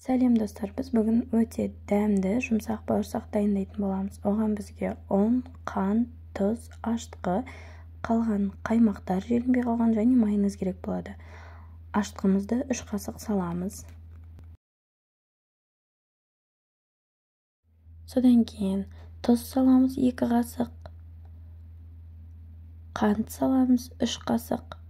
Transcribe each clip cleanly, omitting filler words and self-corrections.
Сәлем достар, біз бүгін өте дәмді жұмсақ бауырсақ дайындайтын боламыз. Оған бізге ұн, қант, тұз, ашытқы, қалған қаймақтар желінбей қалған және майонез керек болады. Ашытқымызды 3 қасық саламыз. Содан кейін тұз саламыз 2 қасық, қант саламыз 3 қасық,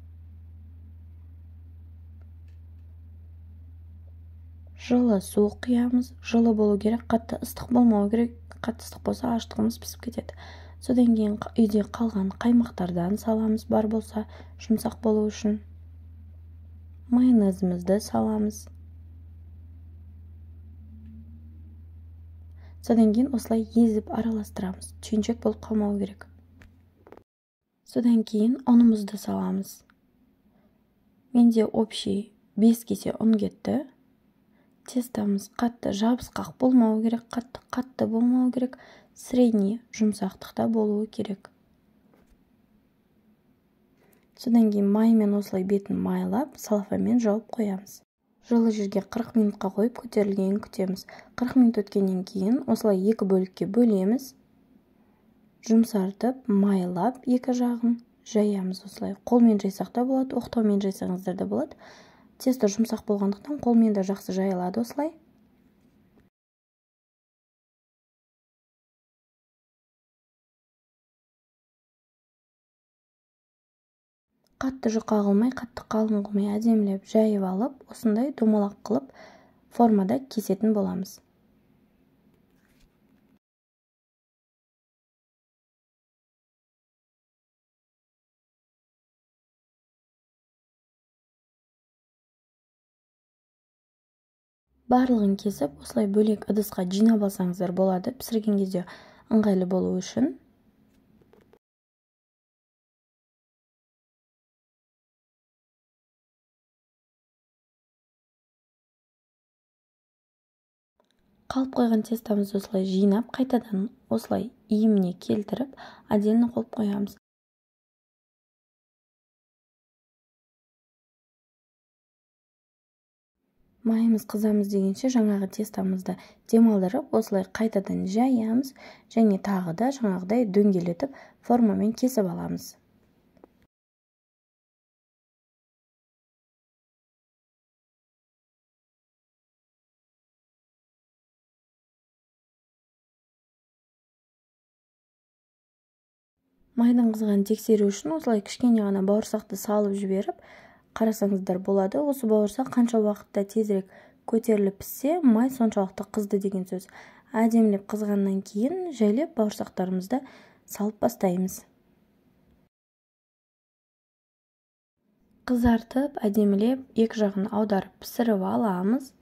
жылы су құямыз. Жылы болу керек, қатты ыстық болмау керек. Қатты ыстық болса ашытқымыз пісіп кетеді. Содан кейін үйде қалған қаймақтардан саламыз, бар болса жұмсақ болу үшін. Майонезімізді саламыз. Содан кейін осылай езіп араластырамыз. Түйіншек болып қалмау керек. Содан кейін ұнымызды саламыз. Менде общий 5 кесе ұн кетті. Тестамыз қатты жабысқақ болмау керек, қатты болмау керек, средний жұмсақтықта болуы керек. Содан кейін маймен осылай бетін майлап, салфанмен жауып қоямыз. Жылы жерге 40 минутқа қойып көтерілгенін күтеміз. 40 минут өткеннен кейін осылай 2 бөлікке бөлеміз. Жұмсартып, майлап екі жағын жаямыз осылай. Қолмен жайсақ та болады, оқтаумен жайсаңыздар да болады. Тесто жұмсақ болғандықтан қолмен де жақсы жайылады осылай. Қатты жұқа қылмай, қатты қалың қылмай әдемілеп жайып алып, осындай домалақ қылып формада кесетін боламыз. Барлығын кесіп, осылай бөлек ыдысқа жинап алсаңыздар болады, пісірген кезде ыңғайлы болу үшін. Қалып қойған тестамызды осылай жинап, қайтадан осылай иіміне келтіріп, отдельно қойып қоямыз. Майымыз қызамыз дегенше жаңағы тестамызды демалдырып, осылай қайтадан жаямыз және тағы да жаңағыдай дөңгелетіп формамен кесіп аламыз. Майдың қызғанын тексеру үшін осылай кішкене ғана бауырсақты салып жіберіп, қарасаңыздар болады. Осы бауырсақ қанша уақытта тезірек көтеріліп піссе, май соншалықты қызды деген сөз. Әдемілеп қызғаннан кейін жайлап бауырсақтарымызды салып бастаймыз. Қызартып, әдемілеп екі жағын аударып пісіріп аламыз.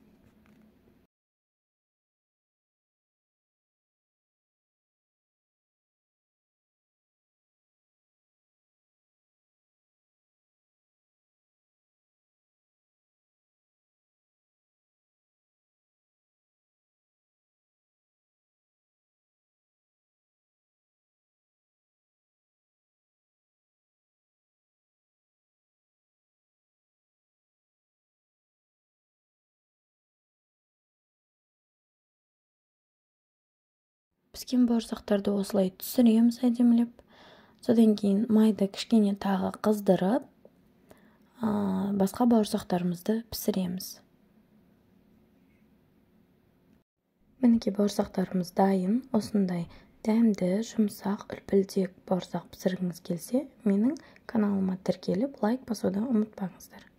Піскен бауырсақтарды осылай түсіреміз әдемілеп. Содан кейін майды кішкене тағы қыздырып, басқа бауырсақтарымызды пісіреміз. Мінекей бауырсақтарымыз дайын. Осындай дәмді, жұмсақ, үлпілдек бауырсақ пісіргіңіз келсе, менің каналыма тіркеліп, лайк басуды ұмытпаңыздар.